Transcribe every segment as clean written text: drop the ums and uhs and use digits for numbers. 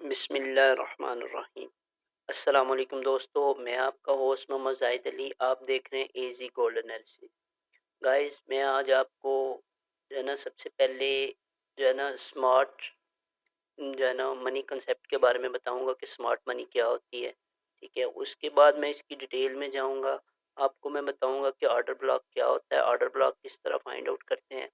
बिस्मिल्लाहिर्रहमानिर्रहीम। अस्सलाम वालेकुम दोस्तों, मैं आपका होस्ट मोहम्मद जाहिद अली। आप देख रहे हैं एजी गोल्ड एनालिसिस। गाइस, मैं आज आपको जो है ना सबसे पहले जो है ना स्मार्ट जो है ना मनी कंसेप्ट के बारे में बताऊंगा कि स्मार्ट मनी क्या होती है। ठीक है, उसके बाद मैं इसकी डिटेल में जाऊंगा। आपको मैं बताऊंगा कि ऑर्डर ब्लॉक क्या होता है, ऑर्डर ब्लॉक किस तरह फाइंड आउट करते हैं।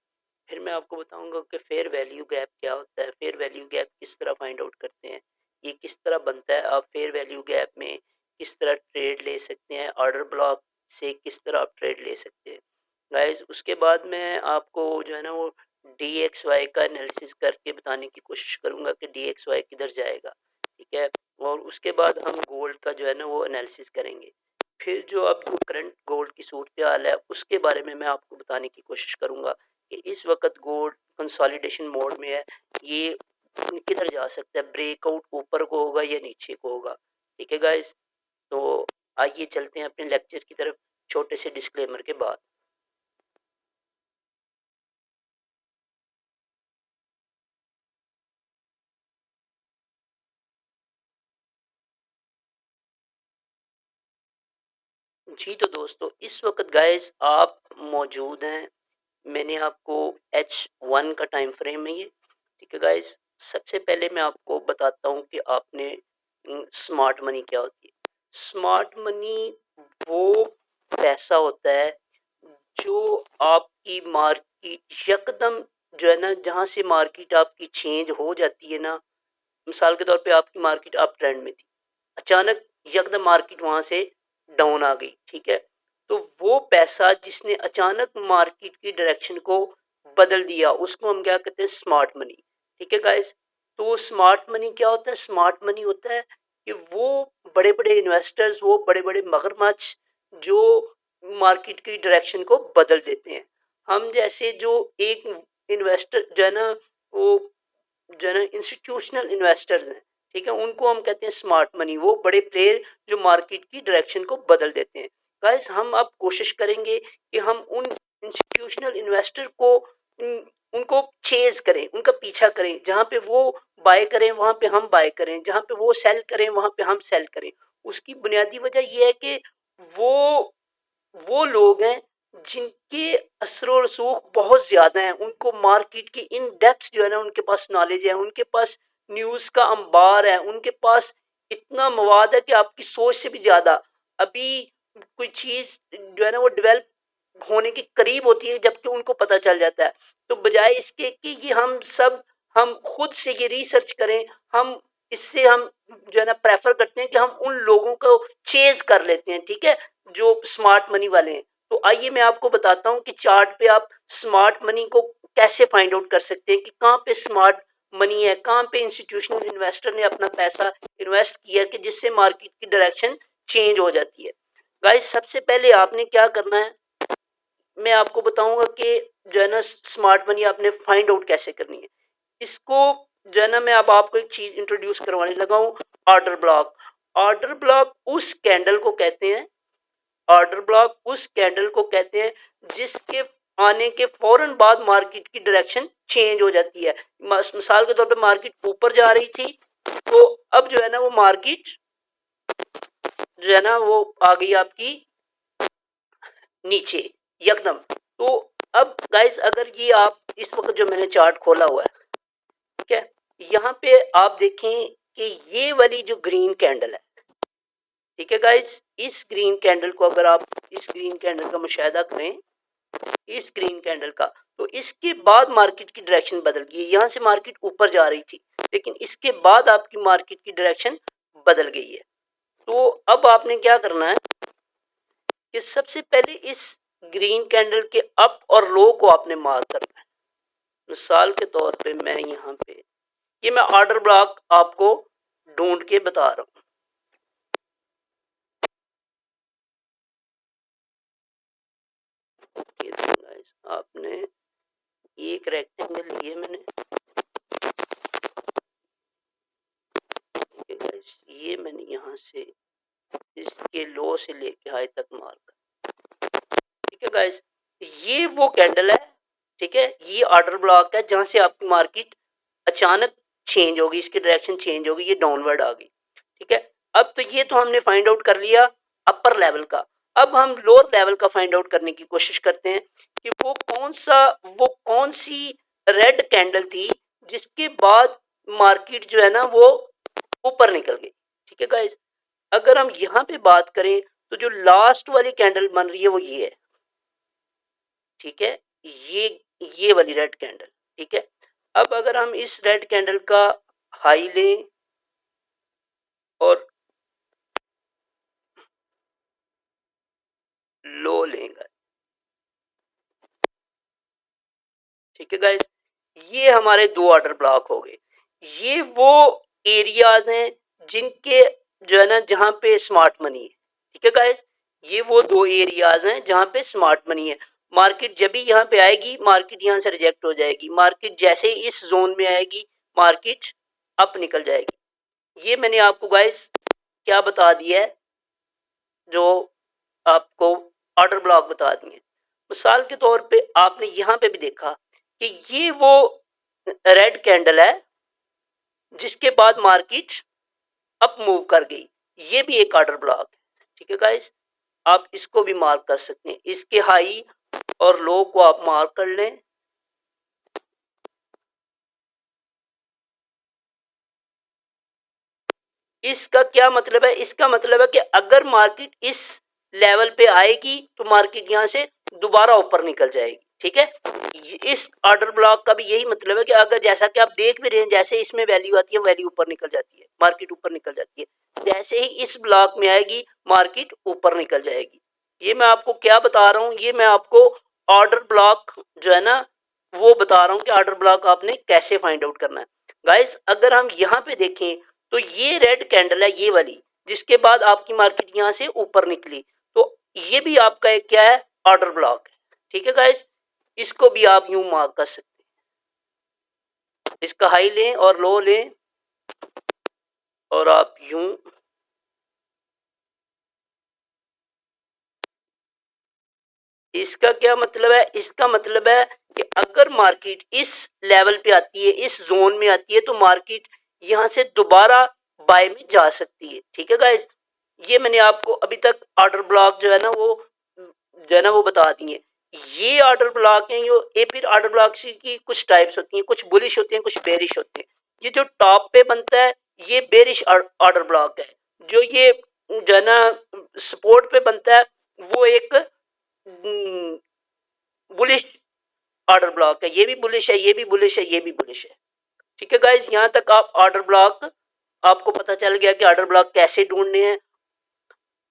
फिर मैं आपको बताऊंगा कि फेयर वैल्यू गैप क्या होता है, फेयर वैल्यू गैप किस तरह फाइंड आउट करते हैं, ये किस तरह बनता है, आप फेयर वैल्यू गैप में किस तरह ट्रेड ले सकते हैं, ऑर्डर ब्लॉक से किस तरह आप ट्रेड ले सकते हैं। गाइस, उसके बाद मैं आपको जो है ना वो डी एक्स वाई का एनालिसिस करके बताने की कोशिश करूंगा कि डी एक्स वाई किधर जाएगा। ठीक है, और उसके बाद हम गोल्ड का जो है ना वो एनालिसिस करेंगे। फिर जो अब जो करंट गोल्ड की सूरत हाल है उसके बारे में मैं आपको बताने की कोशिश करूंगा कि इस वक्त गोल्ड कंसोलिडेशन मोड में है। ये किधर जा सकता है, ब्रेकआउट ऊपर को होगा या नीचे को होगा। ठीक है गाइस, तो आइए चलते हैं अपने लेक्चर की तरफ छोटे से डिस्क्लेमर के बाद। जी तो दोस्तों, इस वक्त गाइस आप मौजूद हैं, मैंने आपको H1 का टाइम फ्रेम है ये। ठीक है गाइस, सबसे पहले मैं आपको बताता हूँ कि आपने स्मार्ट मनी क्या होती है। स्मार्ट मनी वो पैसा होता है जो आपकी मार्केट यकदम जो है ना जहां से मार्केट आपकी चेंज हो जाती है ना। मिसाल के तौर पे आपकी मार्केट अप ट्रेंड में थी, अचानक यकदम मार्केट वहां से डाउन आ गई। ठीक है, तो वो पैसा जिसने अचानक मार्केट की डायरेक्शन को बदल दिया उसको हम क्या कहते हैं, स्मार्ट मनी। ठीक है गाइस, तो स्मार्ट मनी क्या होता है, स्मार्ट मनी होता है कि वो बड़े बड़े इन्वेस्टर्स, वो बड़े बड़े मगरमच्छ जो मार्केट की डायरेक्शन को बदल देते हैं। हम जैसे जो एक इन्वेस्टर जो है ना वो जो है ना इंस्टीट्यूशनल इन्वेस्टर्स हैं, ठीक है, उनको हम कहते हैं स्मार्ट मनी, वो बड़े प्लेयर जो मार्केट की डायरेक्शन को बदल देते हैं। गाइस, हम अब कोशिश करेंगे कि हम उन इंस्टीट्यूशनल इन्वेस्टर को उनको चेज करें, उनका पीछा करें, जहां पे वो बाय करें वहां पे हम बाय करें, जहां पे वो सेल करें वहां पे हम सेल करें। उसकी बुनियादी वजह यह है कि वो वो लोग हैं जिनके असर रसूख बहुत ज्यादा है, उनको मार्केट की इन डेप्थ जो है ना उनके पास नॉलेज है, उनके पास न्यूज का अंबार है, उनके पास इतना मवाद है कि आपकी सोच से भी ज्यादा। अभी कोई चीज जो है ना वो डेवलप होने के करीब होती है जबकि उनको पता चल जाता है। तो बजाय इसके कि ये हम खुद से ये रिसर्च करें, हम इससे हम जो है ना प्रेफर करते हैं कि हम उन लोगों को चेज कर लेते हैं। ठीक है, जो स्मार्ट मनी वाले हैं। तो आइए मैं आपको बताता हूं कि चार्ट पे आप स्मार्ट मनी को कैसे फाइंड आउट कर सकते हैं कि कहां पे स्मार्ट मनी है, कहां पे इंस्टीट्यूशनल इन्वेस्टर ने अपना पैसा इन्वेस्ट किया कि जिससे मार्केट की डायरेक्शन चेंज हो जाती है। गाइस, सबसे पहले आपने क्या करना है, मैं आपको बताऊंगा कि जो है ना स्मार्ट मनी आपने फाइंड आउट कैसे करनी है। इसको जो है ना मैं अब आपको एक चीज इंट्रोड्यूस करवाने लगा हूं, ऑर्डर ब्लॉक। ऑर्डर ब्लॉक उस कैंडल को कहते हैं, ऑर्डर ब्लॉक उस कैंडल को कहते हैं जिसके आने के फौरन बाद मार्केट की डायरेक्शन चेंज हो जाती है। मिसाल के तौर पे मार्केट ऊपर जा रही थी, तो अब जो है ना वो मार्केट जो है ना वो आ गई आपकी नीचे यकदम। तो अब गाइस, अगर ये आप इस वक्त जो मैंने चार्ट खोला हुआ है, ठीक है, यहाँ पे आप देखें कि ये वाली जो ग्रीन कैंडल है, ठीक है गाइस, इस ग्रीन कैंडल को अगर आप इस ग्रीन कैंडल का मुशाहिदा करें, इस ग्रीन कैंडल का, तो इसके बाद मार्केट की डायरेक्शन बदल गई। यहां से मार्केट ऊपर जा रही थी लेकिन इसके बाद आपकी मार्केट की डायरेक्शन बदल गई है। तो अब आपने क्या करना है कि सबसे पहले इस ग्रीन कैंडल के अप और लो को आपने मार्क करना है। मिसाल के तौर पे मैं यहाँ पे ये मैं ऑर्डर ब्लॉक आपको ढूंढ के बता रहा हूँ। ये गाइस, आपने एक रेक्टेंगल लिए मैंने, गाइस ये मैंने यहाँ से इसके लो से लेके हाई तक मार्क। ठीक है गाइस, ये वो कैंडल है, ठीक है, ये ऑर्डर ब्लॉक है जहां से आपकी मार्केट अचानक चेंज होगी, इसकी डायरेक्शन चेंज होगी, ये डाउनवर्ड आ गई। ठीक है, अब तो ये तो हमने फाइंड आउट कर लिया अपर लेवल का। अब हम लोअर लेवल का फाइंड आउट करने की कोशिश करते हैं कि वो कौन सी रेड कैंडल थी जिसके बाद मार्केट जो है ना वो ऊपर निकल गई। ठीक है गाइस, अगर हम यहाँ पे बात करें तो जो लास्ट वाली कैंडल बन रही है वो ये है। ठीक है, ये वाली रेड कैंडल। ठीक है, अब अगर हम इस रेड कैंडल का हाई लें और लो लेंगे, ठीक है गाइस, ये हमारे दो ऑर्डर ब्लॉक हो गए। ये वो एरियाज हैं जिनके जो है ना जहां पे स्मार्ट मनी है। ठीक है गाइस, ये वो दो एरियाज हैं जहां पे स्मार्ट मनी है। मार्केट जब भी यहाँ पे आएगी, मार्केट यहाँ से रिजेक्ट हो जाएगी। मार्केट जैसे ही इस जोन में आएगी, मार्केट अप निकल जाएगी। ये मैंने आपको गाइस क्या बता दिया है, जो आपको ऑर्डर ब्लॉक बता दिए। मिसाल के तौर पे आपने यहाँ पे भी देखा कि ये वो रेड कैंडल है जिसके बाद मार्केट अप मूव कर गई। ये भी एक ऑर्डर ब्लॉक है। ठीक है गाइस, आप इसको भी मार्क कर सकते हैं। इसके हाई और लो को आप मार्क कर लें। इसका क्या मतलब है? इसका मतलब है कि अगर मार्केट इस लेवल पे आएगी तो मार्केट यहां से दोबारा ऊपर निकल जाएगी। ठीक है, इस ऑर्डर ब्लॉक का भी यही मतलब है कि अगर जैसा कि आप देख भी रहे हैं, जैसे इसमें वैल्यू आती है, वैल्यू ऊपर निकल जाती है, मार्केट ऊपर निकल जाती है। जैसे ही इस ब्लॉक में आएगी, मार्केट ऊपर निकल जाएगी। ये मैं आपको क्या बता रहा हूं, ये मैं आपको ऑर्डर ब्लॉक जो है ना वो बता रहा हूं कि ऑर्डर ब्लॉक आपने कैसे फाइंड आउट करना है। गाइस, अगर हम यहाँ पे देखें तो ये रेड कैंडल है, ये वाली, जिसके बाद आपकी मार्केट यहां से ऊपर निकली, तो ये भी आपका एक क्या है, ऑर्डर ब्लॉक है। ठीक है गाइस, इसको भी आप यूं मार्क कर सकते हैं। इसका हाई लें और लो लें और आप यूं इसका क्या मतलब है? इसका मतलब है कि अगर मार्केट इस लेवल पे आती है, इस जोन में आती है, तो मार्केट यहां से दोबारा बाय में जा सकती है। ठीक है गाइस, ये मैंने आपको अभी तक ऑर्डर ब्लॉक जो है ना वो बता दिए। ये ऑर्डर ब्लॉक हैं, ये फिर ऑर्डर ब्लॉक की कुछ टाइप्स होती हैं, कुछ बुलिश होते हैं, कुछ बेरिश होते हैं। ये जो टॉप पे बनता है, ये बेरिश ऑर्डर ब्लॉक है। जो ये जो है ना सपोर्ट पे बनता है, वो एक बुलिश ऑर्डर ब्लॉक है। ये भी बुलिश है, ये भी बुलिश है, ये भी बुलिश है। ठीक है गाइस, यहां तक आप ऑर्डर ब्लॉक आपको पता चल गया कि ऑर्डर ब्लॉक कैसे ढूंढने हैं।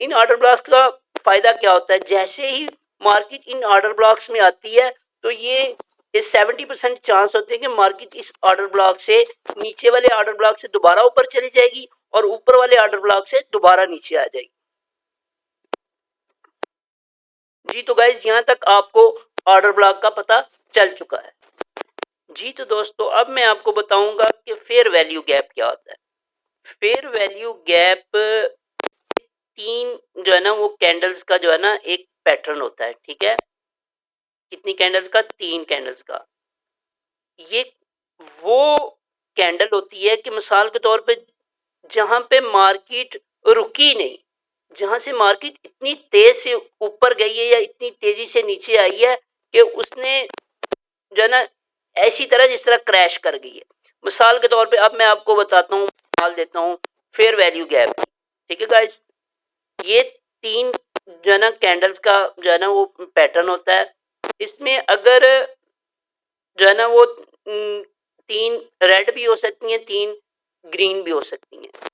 इन ऑर्डर ब्लॉक्स का फायदा क्या होता है? जैसे ही मार्केट इन ऑर्डर ब्लॉक्स में आती है, तो ये 70% चांस होते हैं कि मार्केट इस ऑर्डर ब्लॉक से, नीचे वाले ऑर्डर ब्लॉक से दोबारा ऊपर चली जाएगी और ऊपर वाले ऑर्डर ब्लॉक से दोबारा नीचे आ जाएगी। जी तो गाइस, यहां तक आपको ऑर्डर ब्लॉक का पता चल चुका है। जी तो दोस्तों, अब मैं आपको बताऊंगा कि फेयर वैल्यू गैप क्या होता है। फेयर वैल्यू गैप तीन जो है ना वो कैंडल्स का जो है ना एक पैटर्न होता है। ठीक है, कितनी कैंडल्स का? तीन कैंडल्स का। ये वो कैंडल होती है कि मिसाल के तौर पे जहां पे मार्केट रुकी नहीं, जहां से मार्केट इतनी तेज से ऊपर गई है या इतनी तेजी से नीचे आई है कि उसने जो है ना ऐसी तरह जिस तरह क्रैश कर गई है। मिसाल के तौर पे अब मैं आपको बताता हूँ, मान देता हूँ फेयर वैल्यू गैप। ठीक है गाइस, ये तीन जो है ना कैंडल्स का जो है ना वो पैटर्न होता है। इसमें अगर जो है ना वो तीन रेड भी हो सकती हैं, तीन ग्रीन भी हो सकती हैं।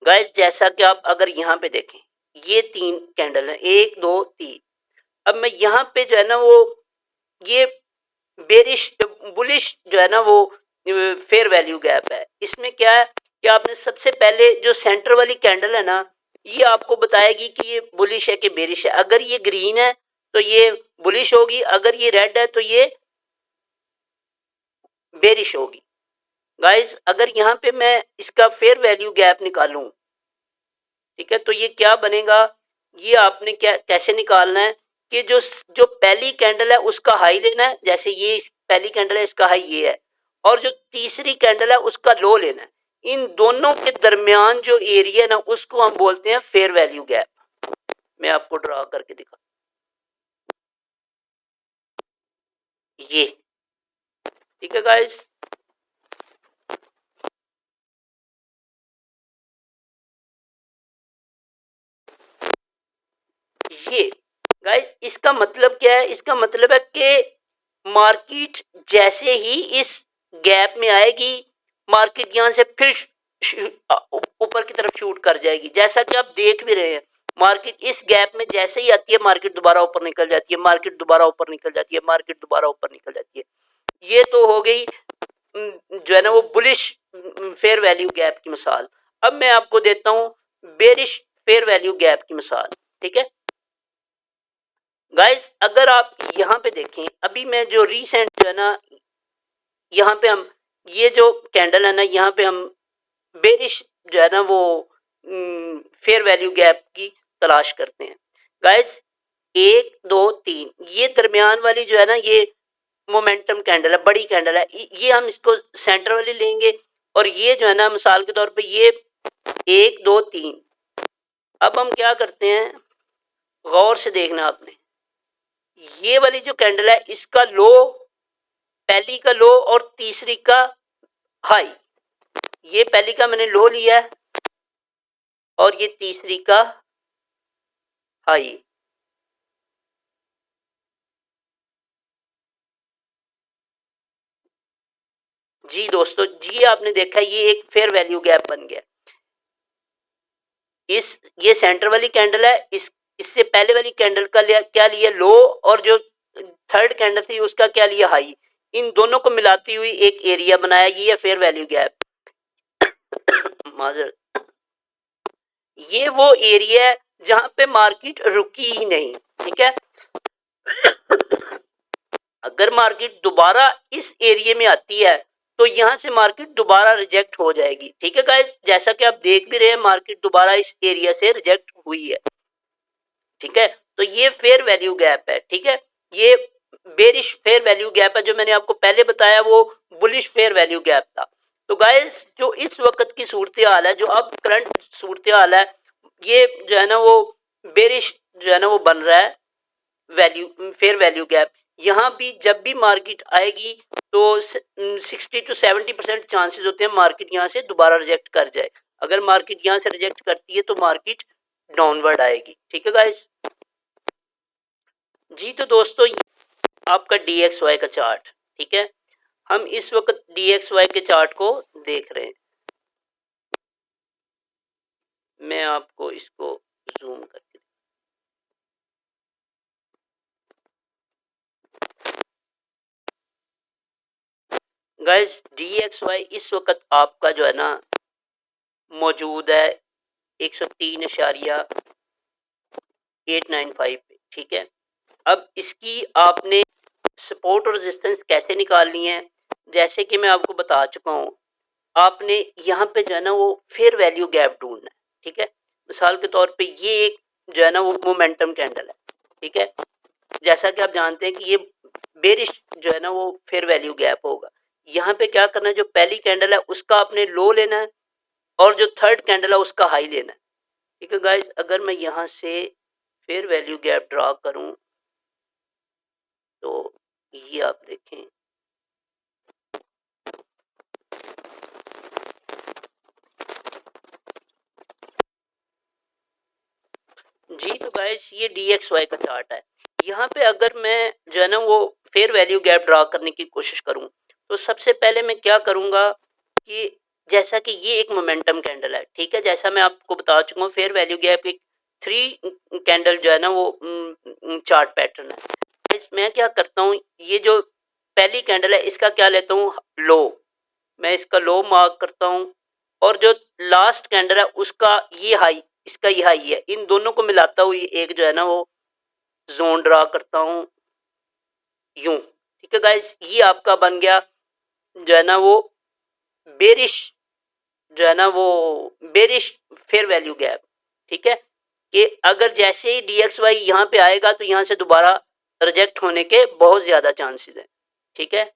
गाइस, जैसा कि आप अगर यहाँ पे देखें, ये तीन कैंडल है, एक दो तीन। अब मैं यहाँ पे जो है ना वो ये बेरिश बुलिश जो है ना वो फेयर वैल्यू गैप है। इसमें क्या है कि आपने सबसे पहले जो सेंटर वाली कैंडल है ना, ये आपको बताएगी कि ये बुलिश है कि बेरिश है। अगर ये ग्रीन है तो ये बुलिश होगी, अगर ये रेड है तो ये बेरिश होगी। गाइस, अगर यहाँ पे मैं इसका फेयर वैल्यू गैप निकालूं, ठीक है, तो ये क्या बनेगा? ये आपने क्या कैसे निकालना है कि जो जो पहली कैंडल है उसका हाई लेना है। जैसे ये पहली कैंडल है, इसका हाई ये है, और जो तीसरी कैंडल है उसका लो लेना है। इन दोनों के दरमियान जो एरिया ना उसको हम बोलते हैं फेयर वैल्यू गैप। मैं आपको ड्रा करके दिखा, ये ठीक है गाइस। ये गाइस इसका मतलब क्या है, इसका मतलब है कि मार्केट जैसे ही इस गैप में आएगी, मार्केट यहां से फिर ऊपर की तरफ शूट कर जाएगी। जैसा कि आप देख भी रहे हैं, मार्केट इस गैप में जैसे ही आती है, मार्केट दोबारा ऊपर निकल जाती है, मार्केट दोबारा ऊपर निकल जाती है, मार्केट दोबारा ऊपर निकल जाती है। ये तो हो गई जो है ना वो बुलिश फेयर वैल्यू गैप की मिसाल। अब मैं आपको देता हूं बेरिश फेयर वैल्यू गैप की मिसाल। ठीक है गाइस, अगर आप यहां पे देखें, अभी मैं जो रिसेंट जो है ना, यहाँ पे हम ये जो कैंडल है ना, यहाँ पे हम बेरिश जो है ना वो फेयर वैल्यू गैप की तलाश करते हैं। गाइस 1 2 3 ये दरमियान वाली जो है ना, ये मोमेंटम कैंडल है, बड़ी कैंडल है। ये हम इसको सेंटर वाली लेंगे, और ये जो है ना मिसाल के तौर पे ये 1 2 3। अब हम क्या करते हैं, गौर से देखना आपने, ये वाली जो कैंडल है इसका लो, पहली का लो और तीसरी का हाई, ये पहली का मैंने लो लिया है और ये तीसरी का हाई। जी दोस्तों, जी आपने देखा ये एक फेयर वैल्यू गैप बन गया। इस ये सेंटर वाली कैंडल है, इससे पहले वाली कैंडल का क्या लिया लो, और जो थर्ड कैंडल थी उसका क्या लिया हाई। इन दोनों को मिलाती हुई एक एरिया बनाया, ये फेयर वैल्यू गैप। माजर, ये वो एरिया है जहां पे मार्केट रुकी ही नहीं। ठीक है, अगर मार्केट दोबारा इस एरिया में आती है तो यहां से मार्केट दोबारा रिजेक्ट हो जाएगी। ठीक है गाइस, जैसा कि आप देख भी रहे हैं, मार्केट दोबारा इस एरिया से रिजेक्ट हुई है। ठीक है, तो ये फेयर वैल्यू गैप है। ठीक है, ये बेरिश फेयर वैल्यू गैप है। जो मैंने आपको पहले बताया वो बुलिश फेयर वैल्यू गैप था। तो गाइस जो इस वक्त की सूरत हाल है, जो अब करंट सूरत हाल है, ये जो है ना वो बेरिश जो है ना वो बन रहा है वैल्यू फेयर वैल्यू गैप। यहाँ भी जब भी मार्केट आएगी तो 60 to 70% चांसेस होते हैं मार्केट यहाँ से दोबारा रिजेक्ट कर जाए। अगर मार्केट यहाँ से रिजेक्ट करती है तो मार्केट डाउनवर्ड आएगी। ठीक है गाइस, जी तो दोस्तों आपका DXY का चार्ट। ठीक है, हम इस वक्त DXY के चार्ट को देख रहे हैं। मैं आपको इसको जूम करके, गाइस DXY इस वक्त आपका जो है ना मौजूद है 103.895 पे। ठीक है, अब इसकी आपने सपोर्ट और रेजिस्टेंस कैसे निकालनी है, जैसे कि मैं आपको बता चुका हूं, आपने यहाँ पे जो है ना वो फेयर वैल्यू गैप ढूंढना है। ठीक है, मिसाल के तौर पे ये एक जो है ना वो मोमेंटम कैंडल है। ठीक है, जैसा कि आप जानते हैं कि ये बेरिश जो है ना वो फेयर वैल्यू गैप होगा। यहाँ पे क्या करना है, जो पहली कैंडल है उसका आपने लो लेना है, और जो थर्ड कैंडल है उसका हाई लेना है। ठीक है गाइस, अगर मैं यहाँ से फेयर वैल्यू गैप ड्रा करूं तो ये आप देखें, जी तो गाइस ये DXY का चार्ट है। यहाँ पे अगर मैं जो है ना वो फेयर वैल्यू गैप ड्रा करने की कोशिश करूं तो सबसे पहले मैं क्या करूंगा कि जैसा कि ये एक मोमेंटम कैंडल है। ठीक है, जैसा मैं आपको बता चुका हूँ, फेयर वैल्यू गैप एक 3 कैंडल जो है ना वो चार्ट पैटर्न है। मैं क्या करता हूँ, ये जो पहली कैंडल है इसका क्या लेता हूँ लो, मैं इसका लो मार्क करता हूँ, और जो लास्ट कैंडल है उसका ये हाई, इसका ये हाई है। इन दोनों को मिलाता हुआ एक जो है ना वो जोन ड्रा करता हूँ यूं। ठीक है गाइस, ये आपका बन गया जो है ना वो बेरिश जो है ना वो बेरिश फेयर वैल्यू गैप। ठीक है, कि अगर जैसे ही DXY यहाँ पे आएगा तो यहाँ से दोबारा रिजेक्ट होने के बहुत ज्यादा चांसेस हैं। ठीक है,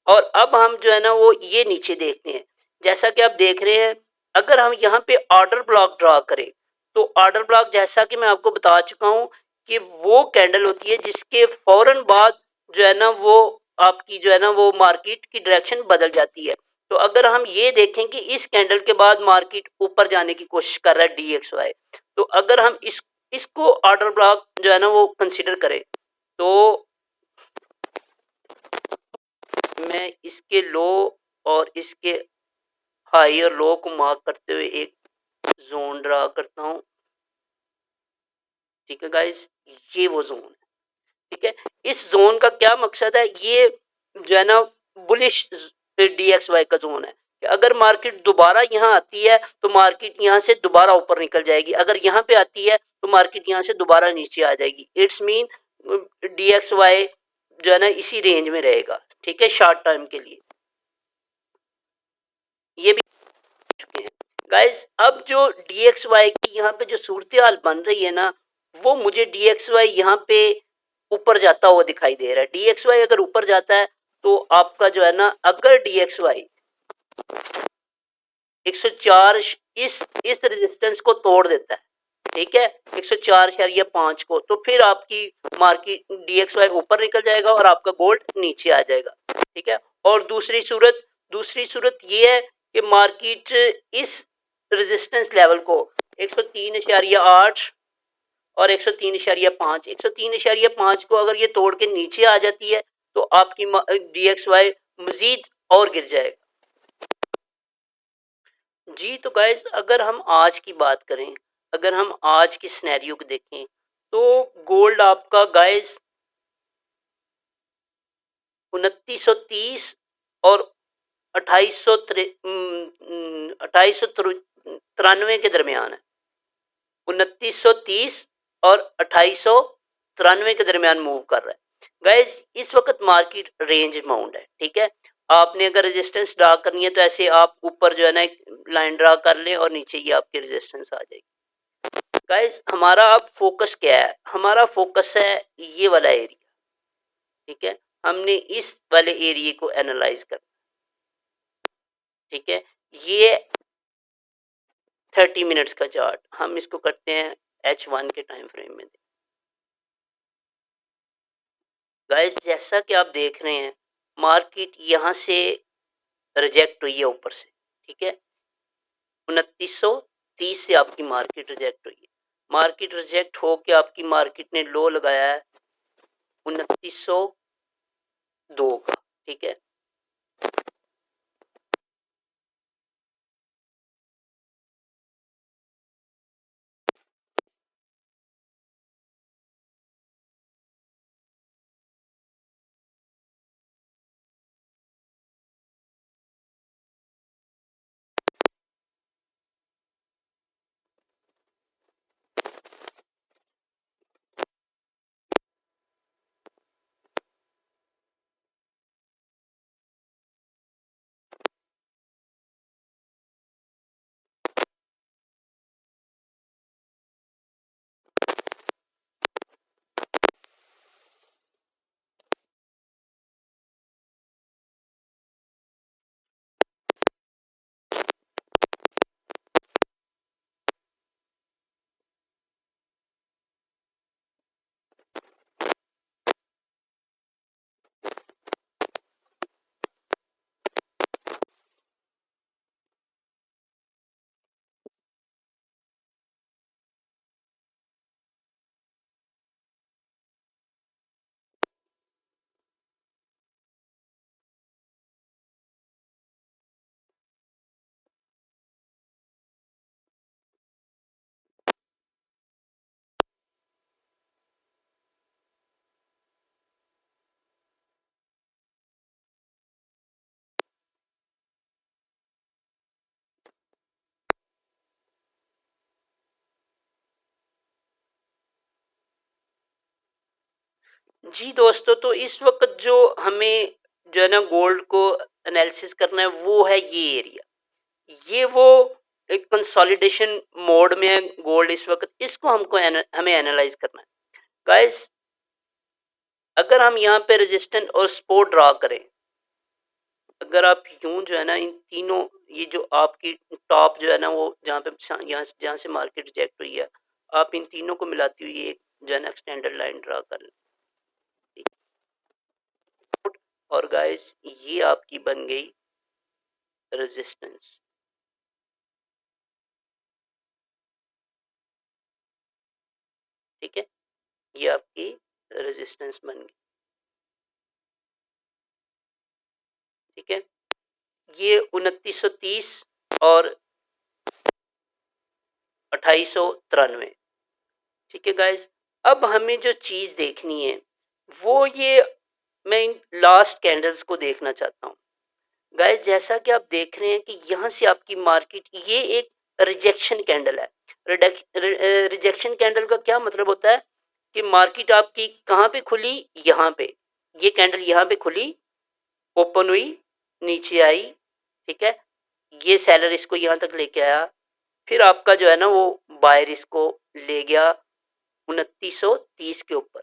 और अब हम जो है ना वो ये नीचे देखते हैं। जैसा कि आप देख रहे हैं, अगर हम यहाँ पे ऑर्डर ब्लॉक ड्रा करें, तो ऑर्डर ब्लॉक जैसा कि मैं आपको बता चुका हूँ कि वो कैंडल होती है जिसके फौरन बाद जो है ना वो आपकी जो है ना वो मार्केट की डायरेक्शन बदल जाती है। तो अगर हम ये देखें कि इस कैंडल के बाद मार्केट ऊपर जाने की कोशिश कर रहा है DXY, तो अगर हम इसको ऑर्डर ब्लॉक जो है ना वो कंसीडर करें, तो मैं इसके लो और इसके हाई और लो को मार्क करते हुए एक जोन ड्रा करता हूँ। ठीक है गाइस, ये वो जोन है। ठीक है, इस जोन का क्या मकसद है, ये जो है ना बुलिश DXY का जोन है कि अगर मार्केट दोबारा यहाँ आती है तो मार्केट यहाँ से दोबारा ऊपर निकल जाएगी, अगर यहाँ पे आती है तो मार्केट यहाँ से दोबारा नीचे आ जाएगी। इट्स मीन DXY जो है ना इसी रेंज में रहेगा। ठीक है, शॉर्ट टाइम के लिए ये भी चुके हैं गाइस। अब जो DXY की यहाँ पे जो सूरत हाल बन रही है ना, वो मुझे DXY यहाँ पे ऊपर जाता हुआ दिखाई दे रहा है। DXY अगर ऊपर जाता है तो आपका जो है ना, अगर DXY 104 इस रेजिस्टेंस को तोड़ देता है, ठीक है, 104.5 को, तो फिर आपकी मार्केट DXY ऊपर निकल जाएगा और आपका गोल्ड नीचे आ जाएगा। ठीक है, और दूसरी सूरत ये है कि मार्केट इस रेजिस्टेंस लेवल को 103.8 और 103.5 103.5 को अगर ये तोड़ के नीचे आ जाती है तो आपकी DXY मजीद और गिर जाएगा। जी तो गाइस, अगर हम आज की बात करें, अगर हम आज की सिनेरियो को देखें, तो गोल्ड आपका गाइस 2930 और 2893 के दरमियान है। 2930 और 2893 के दरमियान मूव कर रहा है गाइस। इस वक्त मार्केट रेंज बाउंड है। ठीक है, आपने अगर रेजिस्टेंस ड्रा करनी है तो ऐसे आप ऊपर जो है ना एक लाइन ड्रा कर लें और नीचे ये आपकी रेजिस्टेंस आ जाएगी। गाइस, हमारा अब फोकस क्या है, हमारा फोकस है ये वाला एरिया। ठीक है, हमने इस वाले एरिया को एनालाइज करना। ठीक है, ये 30 मिनट्स का चार्ट, हम इसको करते हैं H1 के टाइम फ्रेम में। गाइस, जैसा कि आप देख रहे हैं, मार्केट यहां से रिजेक्ट हुई है ऊपर से। ठीक है, 2930 से आपकी मार्केट रिजेक्ट हुई है। मार्केट रिजेक्ट होके आपकी मार्केट ने लो लगाया है 2902 का। ठीक है, जी दोस्तों, तो इस वक्त जो हमें जो है ना गोल्ड को एनालिसिस करना है वो है ये एरिया। ये वो एक कंसोलिडेशन मोड में है गोल्ड इस वक्त, इसको हमें एनालाइज करना है। गाइस, अगर हम यहाँ पे रेजिस्टेंस और सपोर्ट ड्रा करें, अगर आप यूं जो है ना इन तीनों, ये जो आपकी टॉप जो है ना वो जहाँ पे यहाँ जहाँ से मार्केट रिजेक्ट हुई है, आप इन तीनों को मिलाती हुई एक जो है ना स्टैंडर्ड लाइन ड्रा कर लें। और गाइस ये आपकी बन गई रेजिस्टेंस। ठीक है, ये आपकी रेजिस्टेंस बन गई। ठीक है, ये 2930 और 2893। ठीक है गाइस, अब हमें जो चीज देखनी है वो ये, मैं इन लास्ट कैंडल्स को देखना चाहता हूँ। गाइस जैसा कि आप देख रहे हैं कि यहाँ से आपकी मार्केट, ये एक रिजेक्शन कैंडल है। रिजेक्शन कैंडल का क्या मतलब होता है कि मार्केट आपकी कहाँ पे खुली, यहाँ पे, ये कैंडल यहाँ पे खुली, ओपन हुई, नीचे आई। ठीक है, ये सेलर इसको यहाँ तक लेके आया, फिर आपका जो है ना वो बायर इसको ले गया 2930 के ऊपर।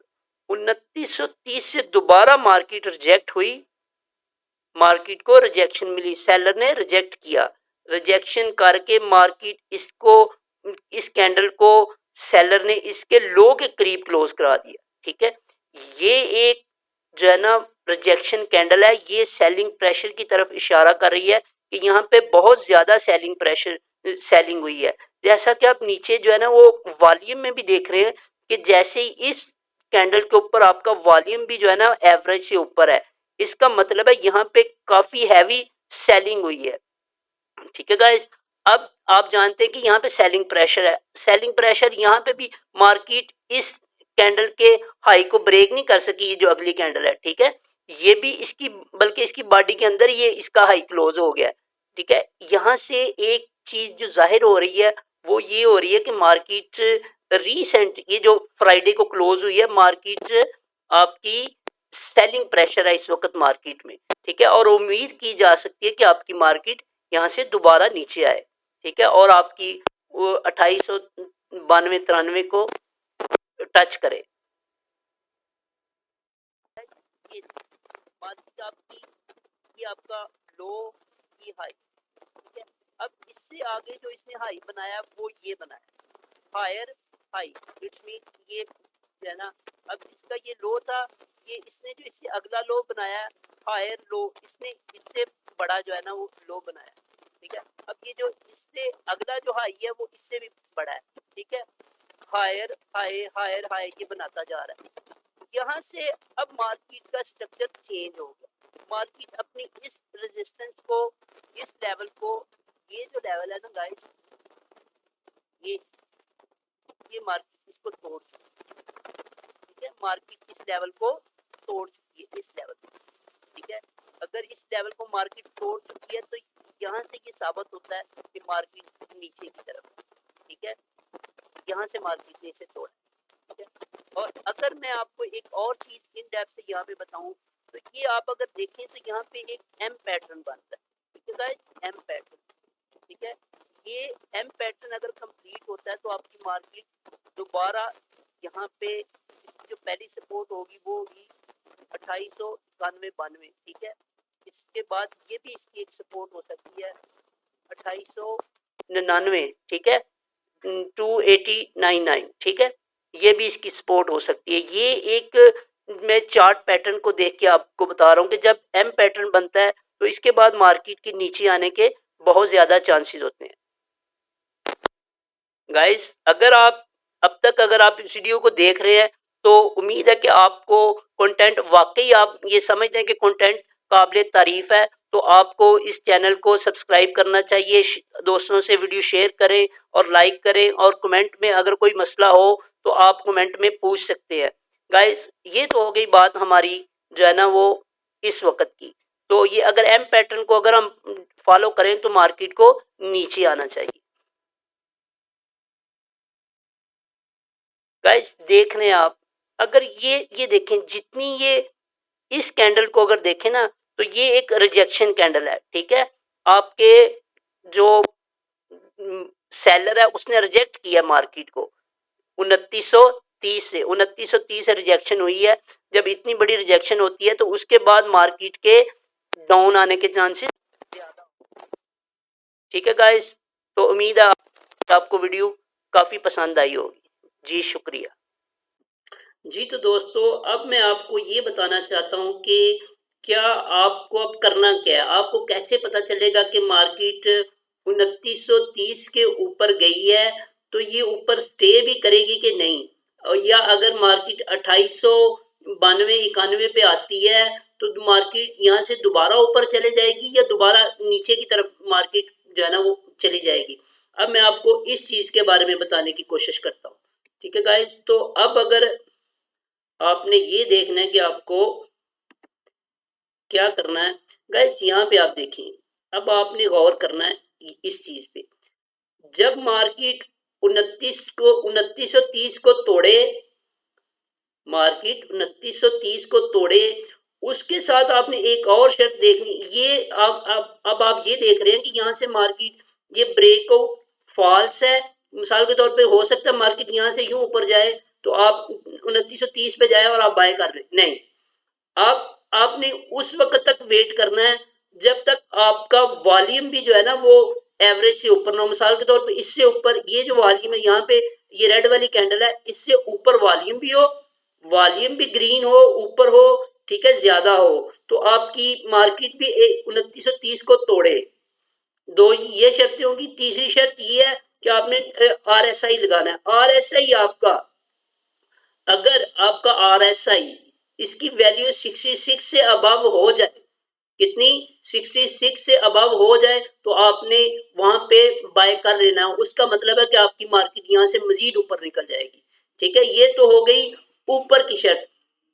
2930 से दोबारा मार्केट रिजेक्ट हुई, मार्केट को रिजेक्शन मिली, सेलर ने रिजेक्ट किया, रिजेक्शन करके मार्केट इसको, इस कैंडल को सेलर ने इसके लो के करीब क्लोज करा दिया। ठीक है, ये एक जो है ना रिजेक्शन कैंडल है, ये सेलिंग प्रेशर की तरफ इशारा कर रही है कि यहाँ पे बहुत ज्यादा सेलिंग प्रेशर, सेलिंग हुई है। जैसा कि आप नीचे जो है ना वो वॉल्यूम में भी देख रहे हैं कि जैसे ही इस कैंडल के ऊपर आपका वॉल्यूम भी जो है ना एवरेज से ऊपर है, इसका मतलब है यहाँ पे काफी हैवी सेलिंग हुई है। ठीक है गाइस, अब आप जानते हैं कि यहाँ पे सेलिंग प्रेशर है, सेलिंग प्रेशर यहाँ पे भी मार्केट इस कैंडल के हाई को ब्रेक नहीं कर सकी, ये जो अगली कैंडल है। ठीक है, ये भी इसकी, बल्कि इसकी बॉडी के अंदर ये इसका हाई क्लोज हो गया। ठीक है, यहाँ से एक चीज जो जाहिर हो रही है वो ये हो रही है कि मार्केट रीसेंट, ये जो फ्राइडे को क्लोज हुई है मार्केट, आपकी सेलिंग प्रेशर है इस वक्त मार्केट में। ठीक है, और उम्मीद की जा सकती है कि आपकी मार्केट यहाँ से दोबारा नीचे आए। ठीक है, और आपकी 2892-93 को टच करे। ये मार्केट आपकी, ये आपका लो, ये हाई। ठीक है, अब इससे आगे जो इसने हाई बनाया वो ये बनाया हायर हाई, इट्स मीन ये जो है ना, अब इसका ये लो था, ये इसने जो इससे अगला लो बनाया हायर लो, इसने इससे बड़ा जो है ना वो लो बनाया। ठीक है, अब ये जो इससे अगला जो हाई है वो इससे भी बड़ा है। ठीक है, हायर हाई हायर हाई ये बनाता जा रहा है। यहाँ से अब मार्केट का स्ट्रक्चर चेंज हो गया, मार्केट अपनी इस रेजिस्टेंस को, इस लेवल को, ये जो लेवल है ना गाइस, ये मार्केट इसको तोड़ चुकी है। ठीक है, मार्केट इस लेवल को तोड़ चुकी है, इस लेवल को। ठीक है, अगर इस लेवल को मार्केट तोड़ चुकी है तो यहाँ से ये साबित होता है कि मार्केट नीचे की तरफ। ठीक है, यहाँ से मार्केट ने इसे तोड़ा। ठीक है, और अगर मैं आपको एक और चीज इन डेप्थ से यहाँ पे बताऊं तो ये आप अगर देखें तो यहाँ पे एक एम पैटर्न बनता है। ठीक है गाइस, एम पैटर्न। ठीक है, ये एम पैटर्न अगर कंप्लीट होता है तो आपकी मार्केट दोबारा यहाँ पे, इसकी जो पहली सपोर्ट होगी वो होगी 2891-92। ठीक है, इसके बाद ये भी इसकी एक सपोर्ट हो सकती है 2899। ठीक है, 2899। ठीक है, ये भी इसकी सपोर्ट हो सकती है। ये एक मैं चार्ट पैटर्न को देख के आपको बता रहा हूँ कि जब एम पैटर्न बनता है तो इसके बाद मार्केट के नीचे आने के बहुत ज्यादा चांसेस होते हैं। गाइस अगर आप अब तक अगर आप इस वीडियो को देख रहे हैं तो उम्मीद है कि आपको कंटेंट, वाकई आप ये समझते हैं कि कंटेंट काबिल तारीफ है, तो आपको इस चैनल को सब्सक्राइब करना चाहिए, दोस्तों से वीडियो शेयर करें और लाइक करें, और कमेंट में अगर कोई मसला हो तो आप कमेंट में पूछ सकते हैं। गाइस ये तो हो गई बात हमारी जो है ना वो इस वक्त की। तो ये अगर एम पैटर्न को अगर हम फॉलो करें तो मार्केट को नीचे आना चाहिए। गाइस देख रहे हैं आप, अगर ये देखें, जितनी ये इस कैंडल को अगर देखें ना तो ये एक रिजेक्शन कैंडल है। ठीक है, आपके जो सेलर है उसने रिजेक्ट किया मार्केट को 2930 से, 2930 से रिजेक्शन हुई है। जब इतनी बड़ी रिजेक्शन होती है तो उसके बाद मार्केट के डाउन आने के चांसेस ज्यादा। ठीक है गाइस, तो उम्मीद है आपको वीडियो काफी पसंद आई होगी। जी शुक्रिया। जी तो दोस्तों, अब मैं आपको ये बताना चाहता हूँ कि क्या आपको अब करना क्या है। आपको कैसे पता चलेगा कि मार्केट 2930 के ऊपर गई है, तो ये ऊपर स्टे भी करेगी कि नहीं, और या अगर मार्केट 2892 91 पे आती है तो मार्केट यहाँ से दोबारा ऊपर चले जाएगी या दोबारा नीचे की तरफ मार्केट जो है ना वो चली जाएगी। अब मैं आपको इस चीज के बारे में बताने की कोशिश करता हूँ। ठीक है गाइस, तो अब अगर आपने ये देखना है कि आपको क्या करना है। गाइस यहाँ पे आप देखिए, अब आपने गौर करना है इस चीज पे। जब मार्केट 2930 को तोड़े, मार्केट 2930 को तोड़े, उसके साथ आपने एक और शर्त देखनी। ये अब आप ये देख रहे हैं कि यहाँ से मार्केट ये ब्रेकआउट फॉल्स है। मिसाल के तौर पे हो सकता है मार्केट यहाँ से यूं ऊपर जाए तो आप 2930 पे जाए और आप बाय कर रहे नहीं। आपने उस वक्त तक वेट करना है जब तक आपका वॉल्यूम भी जो है ना वो एवरेज से ऊपर ना हो। मिसाल के तौर पे इससे ऊपर ये जो वॉल्यूम है यहाँ पे, ये रेड वाली कैंडल है, इससे ऊपर वॉल्यूम भी हो, वॉल्यूम भी ग्रीन हो, ऊपर हो, ठीक है, ज्यादा हो, तो आपकी मार्केट भी 2930 को तोड़े। दो ये शर्तें होंगी। तीसरी शर्त ये है कि आपने RSI लगाना है। RSI आपका, अगर आपका RSI इसकी वैल्यू 66 से अबव हो जाए, कितनी, 66 से अबव हो जाए, तो आपने वहां पे बाय कर लेना है। उसका मतलब है कि आपकी मार्केट यहां से मजीद ऊपर निकल जाएगी। ठीक है, ये तो हो गई ऊपर की शर्त।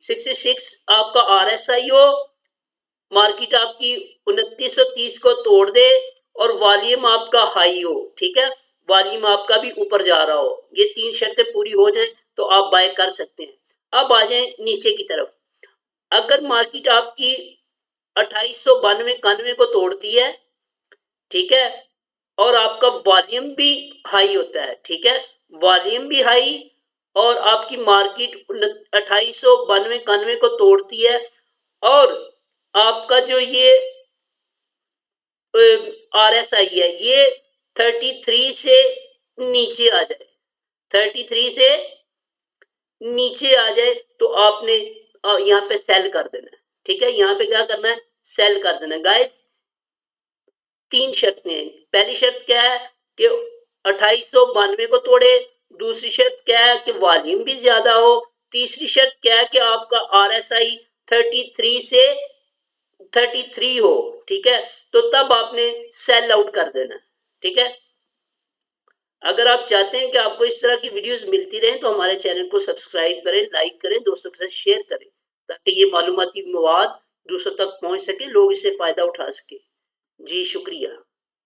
66 आपका RSI हो, मार्केट आपकी 2930 को तोड़ दे और वॉल्यूम आपका हाई हो। ठीक है, वॉल्यूम आपका भी ऊपर जा रहा हो, ये तीन शर्तें पूरी हो जाए तो आप बाय कर सकते हैं। अब आ जाए नीचे की तरफ। अगर मार्केट आपकी 2892 91 को तोड़ती है, ठीक है, और आपका वॉल्यूम भी हाई होता है, ठीक है, वॉल्यूम भी हाई, और आपकी मार्केट 2892 91 को तोड़ती है, और आपका जो ये RSI है ये 33 से नीचे आ जाए, 33 से नीचे आ जाए, तो आपने यहाँ पे सेल कर देना है। ठीक है, यहाँ पे क्या करना है, सेल कर देना है। गाइस तीन शर्तें हैं। पहली शर्त क्या है कि 2892 को तोड़े, दूसरी शर्त क्या है कि वॉल्यूम भी ज्यादा हो, तीसरी शर्त क्या है कि आपका RSI 33 से 33 हो। ठीक है, तो तब आपने सेल आउट कर देना। ठीक है, अगर आप चाहते हैं कि आपको इस तरह की वीडियोस मिलती रहें तो हमारे चैनल को सब्सक्राइब करें, लाइक करें, दोस्तों के साथ शेयर करें, ताकि ये मालूमाती मवाद दूसरों तक पहुंच सके, लोग इससे फायदा उठा सके। जी शुक्रिया।